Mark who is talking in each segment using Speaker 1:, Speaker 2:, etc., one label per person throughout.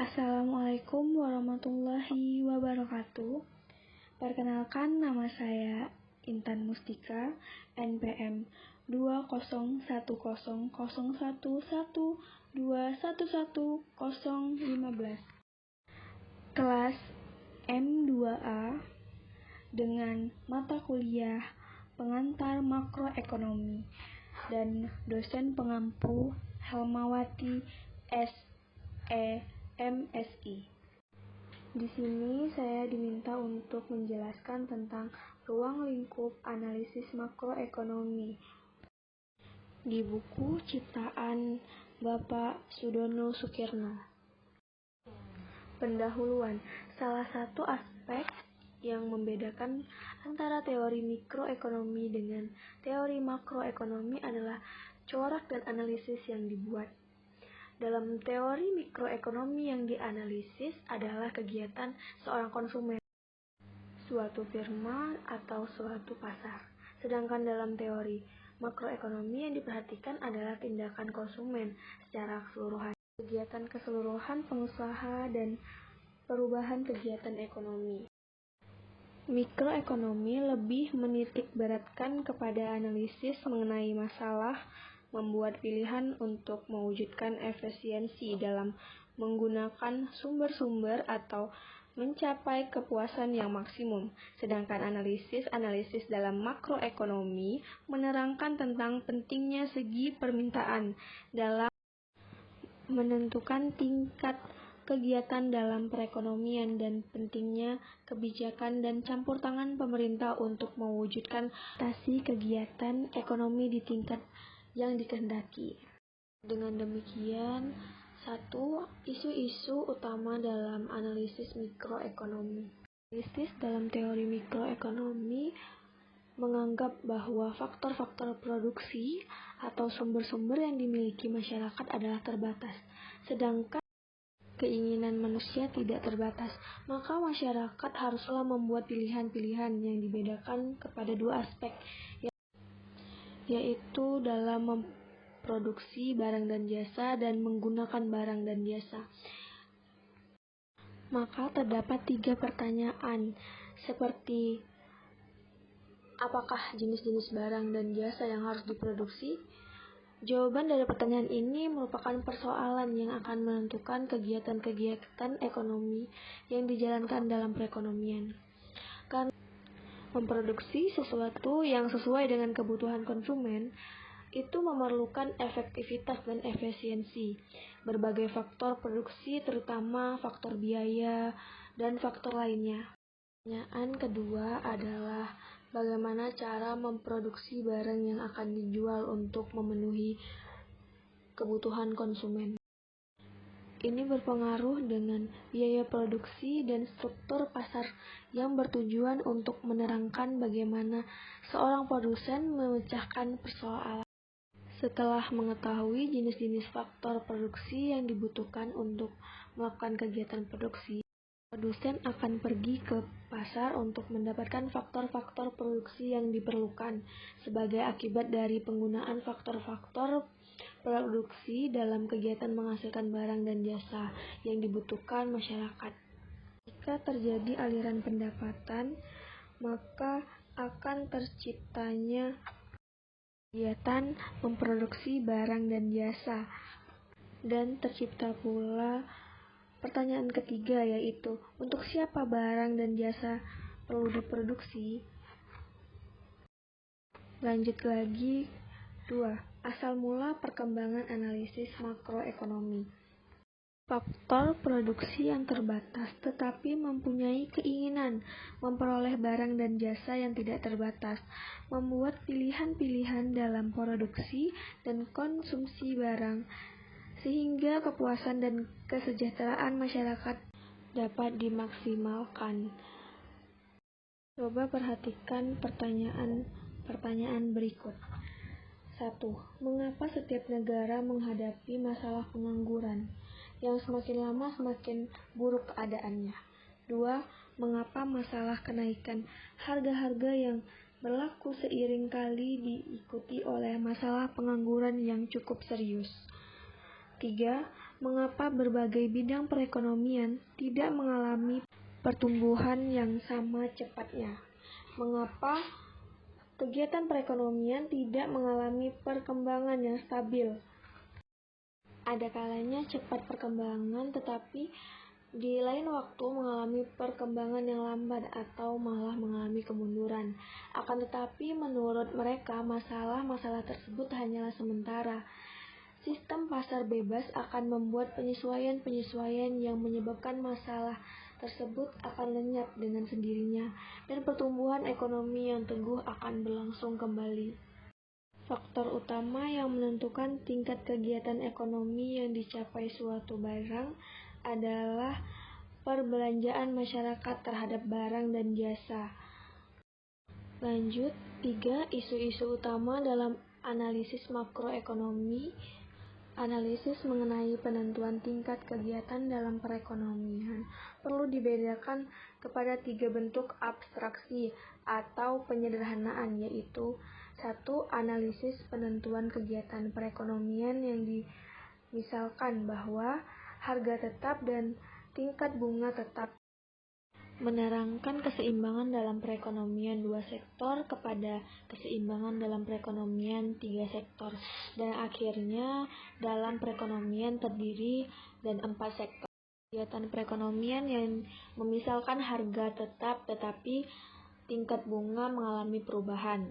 Speaker 1: Assalamualaikum warahmatullahi wabarakatuh. Perkenalkan, nama saya Intan Mustika, NPM 2010111211015, kelas M2A, dengan mata kuliah Pengantar Makroekonomi, dan dosen pengampu Helmawati MSI. Di sini saya diminta untuk menjelaskan tentang ruang lingkup analisis makroekonomi di buku ciptaan Bapak Sudono Sukirno. Pendahuluan. Salah satu aspek yang membedakan antara teori mikroekonomi dengan teori makroekonomi adalah corak dan analisis yang dibuat. Dalam teori mikroekonomi, yang dianalisis adalah kegiatan seorang konsumen, suatu firma atau suatu pasar. Sedangkan dalam teori makroekonomi, yang diperhatikan adalah tindakan konsumen secara keseluruhan, kegiatan keseluruhan pengusaha, dan perubahan kegiatan ekonomi. Mikroekonomi lebih menitik beratkan kepada analisis mengenai masalah, membuat pilihan untuk mewujudkan efisiensi dalam menggunakan sumber-sumber atau mencapai kepuasan yang maksimum. Sedangkan analisis dalam makroekonomi menerangkan tentang pentingnya segi permintaan dalam menentukan tingkat kegiatan dalam perekonomian dan pentingnya kebijakan dan campur tangan pemerintah untuk mewujudkan kegiatan ekonomi di tingkat yang dikehendaki. Dengan demikian, isu-isu utama dalam analisis mikroekonomi. Analisis dalam teori mikroekonomi menganggap bahwa faktor-faktor produksi atau sumber-sumber yang dimiliki masyarakat adalah terbatas, sedangkan keinginan manusia tidak terbatas. Maka masyarakat haruslah membuat pilihan-pilihan yang dibedakan kepada dua aspek, yaitu dalam memproduksi barang dan jasa dan menggunakan barang dan jasa. Maka terdapat 3 pertanyaan, seperti apakah jenis-jenis barang dan jasa yang harus diproduksi? Jawaban dari pertanyaan ini merupakan persoalan yang akan menentukan kegiatan-kegiatan ekonomi yang dijalankan dalam perekonomian. Karena memproduksi sesuatu yang sesuai dengan kebutuhan konsumen itu memerlukan efektivitas dan efisiensi. Berbagai faktor produksi, terutama faktor biaya dan faktor lainnya. Pertanyaan kedua adalah bagaimana cara memproduksi barang yang akan dijual untuk memenuhi kebutuhan konsumen. Ini berpengaruh dengan biaya produksi dan struktur pasar yang bertujuan untuk menerangkan bagaimana seorang produsen memecahkan persoalan. Setelah mengetahui jenis-jenis faktor produksi yang dibutuhkan untuk melakukan kegiatan produksi, produsen akan pergi ke pasar untuk mendapatkan faktor-faktor produksi yang diperlukan sebagai akibat dari penggunaan faktor-faktor produksi dalam kegiatan menghasilkan barang dan jasa yang dibutuhkan masyarakat. Jika terjadi aliran pendapatan, maka akan terciptanya kegiatan memproduksi barang dan jasa, dan tercipta pula pertanyaan ketiga, yaitu untuk siapa barang dan jasa perlu diproduksi. Lanjut lagi. 2. Asal mula perkembangan analisis makroekonomi. Faktor produksi yang terbatas tetapi mempunyai keinginan memperoleh barang dan jasa yang tidak terbatas, membuat pilihan-pilihan dalam produksi dan konsumsi barang, sehingga kepuasan dan kesejahteraan masyarakat dapat dimaksimalkan. Coba perhatikan pertanyaan berikut. 1. Mengapa setiap negara menghadapi masalah pengangguran yang semakin lama semakin buruk keadaannya? 2. Mengapa masalah kenaikan harga-harga yang berlaku seiring kali diikuti oleh masalah pengangguran yang cukup serius? 3. Mengapa berbagai bidang perekonomian tidak mengalami pertumbuhan yang sama cepatnya? Mengapa kegiatan perekonomian tidak mengalami perkembangan yang stabil? Ada kalanya cepat perkembangan, tetapi di lain waktu mengalami perkembangan yang lambat atau malah mengalami kemunduran. Akan tetapi menurut mereka masalah-masalah tersebut hanyalah sementara. Sistem pasar bebas akan membuat penyesuaian-penyesuaian yang menyebabkan masalah tersebut akan lenyap dengan sendirinya, dan pertumbuhan ekonomi yang teguh akan berlangsung kembali. Faktor utama yang menentukan tingkat kegiatan ekonomi yang dicapai suatu barang adalah perbelanjaan masyarakat terhadap barang dan jasa. Lanjut, 3. Isu-isu utama dalam analisis makroekonomi. Analisis mengenai penentuan tingkat kegiatan dalam perekonomian perlu dibedakan kepada 3 bentuk abstraksi atau penyederhanaan, yaitu 1. Analisis penentuan kegiatan perekonomian yang dimisalkan bahwa harga tetap dan tingkat bunga tetap menerangkan keseimbangan dalam perekonomian 2 sektor kepada keseimbangan dalam perekonomian 3 sektor, dan akhirnya dalam perekonomian terdiri dan 4 sektor. Kegiatan perekonomian yang memisalkan harga tetap tetapi tingkat bunga mengalami perubahan.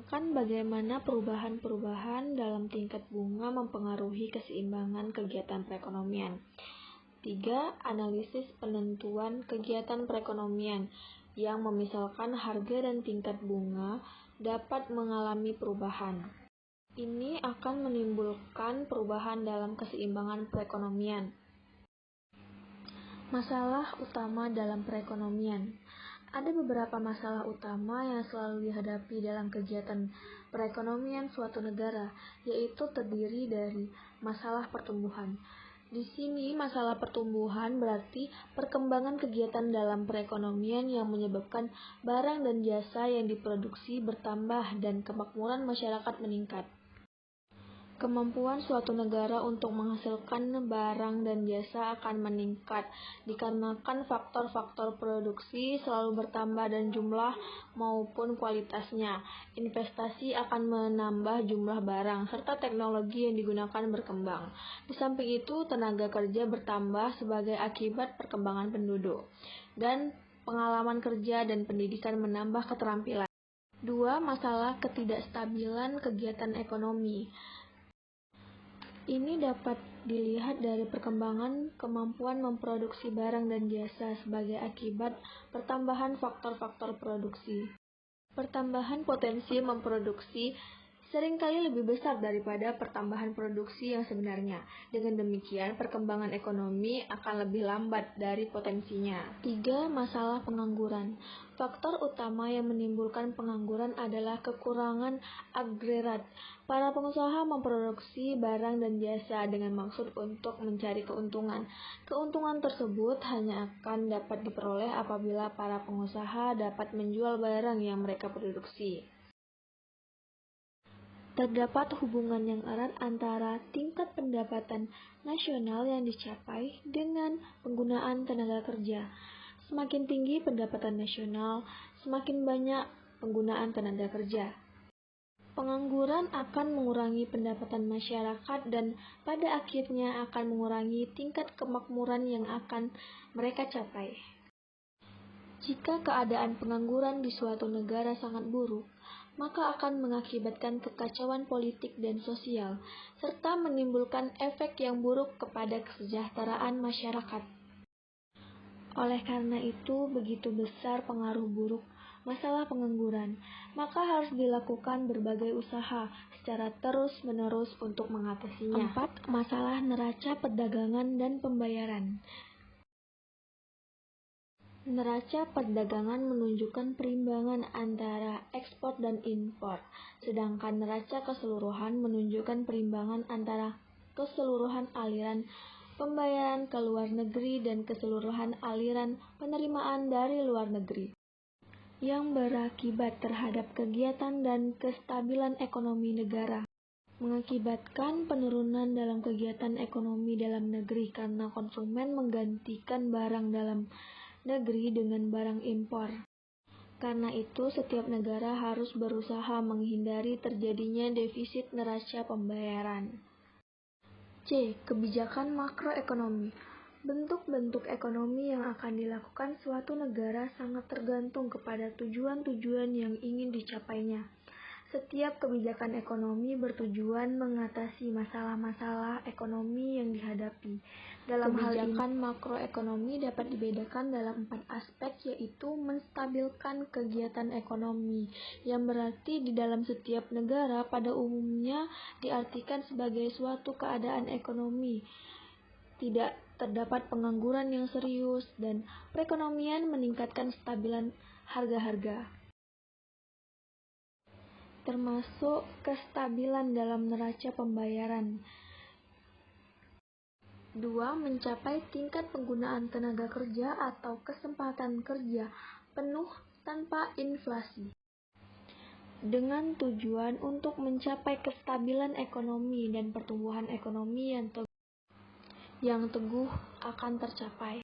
Speaker 1: Bagaimana perubahan-perubahan dalam tingkat bunga mempengaruhi keseimbangan kegiatan perekonomian. 3. Analisis penentuan kegiatan perekonomian yang memisalkan harga dan tingkat bunga dapat mengalami perubahan. Ini akan menimbulkan perubahan dalam keseimbangan perekonomian. Masalah utama dalam perekonomian. Ada beberapa masalah utama yang selalu dihadapi dalam kegiatan perekonomian suatu negara, yaitu terdiri dari masalah pertumbuhan. Di sini masalah pertumbuhan berarti perkembangan kegiatan dalam perekonomian yang menyebabkan barang dan jasa yang diproduksi bertambah dan kemakmuran masyarakat meningkat. Kemampuan suatu negara untuk menghasilkan barang dan jasa akan meningkat dikarenakan faktor-faktor produksi selalu bertambah dan jumlah maupun kualitasnya. Investasi akan menambah jumlah barang serta teknologi yang digunakan berkembang. Di samping itu, tenaga kerja bertambah sebagai akibat perkembangan penduduk, dan pengalaman kerja dan pendidikan menambah keterampilan. 2. Masalah ketidakstabilan kegiatan ekonomi. Ini dapat dilihat dari perkembangan kemampuan memproduksi barang dan jasa sebagai akibat pertambahan faktor-faktor produksi. Pertambahan potensi memproduksi seringkali lebih besar daripada pertambahan produksi yang sebenarnya. Dengan demikian, perkembangan ekonomi akan lebih lambat dari potensinya. 3. Masalah pengangguran. Faktor utama yang menimbulkan pengangguran adalah kekurangan agregat. Para pengusaha memproduksi barang dan jasa dengan maksud untuk mencari keuntungan. Keuntungan tersebut hanya akan dapat diperoleh apabila para pengusaha dapat menjual barang yang mereka produksi. Terdapat hubungan yang erat antara tingkat pendapatan nasional yang dicapai dengan penggunaan tenaga kerja. Semakin tinggi pendapatan nasional, semakin banyak penggunaan tenaga kerja. Pengangguran akan mengurangi pendapatan masyarakat dan pada akhirnya akan mengurangi tingkat kemakmuran yang akan mereka capai. Jika keadaan pengangguran di suatu negara sangat buruk, maka akan mengakibatkan kekacauan politik dan sosial, serta menimbulkan efek yang buruk kepada kesejahteraan masyarakat. Oleh karena itu, begitu besar pengaruh buruk masalah pengangguran, maka harus dilakukan berbagai usaha secara terus-menerus untuk mengatasinya. 4. Masalah neraca perdagangan dan pembayaran. Neraca perdagangan menunjukkan perimbangan antara ekspor dan impor, sedangkan neraca keseluruhan menunjukkan perimbangan antara keseluruhan aliran pembayaran ke luar negeri dan keseluruhan aliran penerimaan dari luar negeri, yang berakibat terhadap kegiatan dan kestabilan ekonomi negara. mengakibatkan penurunan dalam kegiatan ekonomi dalam negeri karena konsumen menggantikan barang dalam negeri dengan barang impor. Karena itu, setiap negara harus berusaha menghindari terjadinya defisit neraca pembayaran. C. Kebijakan makroekonomi. Bentuk-bentuk ekonomi yang akan dilakukan suatu negara sangat tergantung kepada tujuan-tujuan yang ingin dicapainya. Setiap kebijakan ekonomi bertujuan mengatasi masalah-masalah ekonomi yang dihadapi. Dalam hal ini, kebijakan makroekonomi dapat dibedakan dalam 4 aspek, yaitu menstabilkan kegiatan ekonomi, yang berarti di dalam setiap negara pada umumnya diartikan sebagai suatu keadaan ekonomi tidak terdapat pengangguran yang serius, dan perekonomian meningkatkan stabilan harga-harga, termasuk kestabilan dalam neraca pembayaran. 2. Mencapai tingkat penggunaan tenaga kerja atau kesempatan kerja penuh tanpa inflasi, dengan tujuan untuk mencapai kestabilan ekonomi dan pertumbuhan ekonomi yang teguh akan tercapai.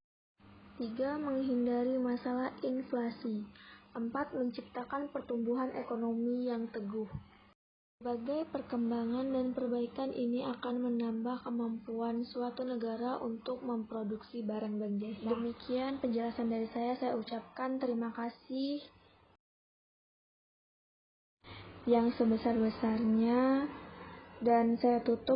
Speaker 1: 3. Menghindari masalah inflasi. 4. Menciptakan pertumbuhan ekonomi yang teguh. Berbagai perkembangan dan perbaikan ini akan menambah kemampuan suatu negara untuk memproduksi barang dan jasa. Demikian penjelasan dari saya ucapkan terima kasih yang sebesar-besarnya, dan saya tutup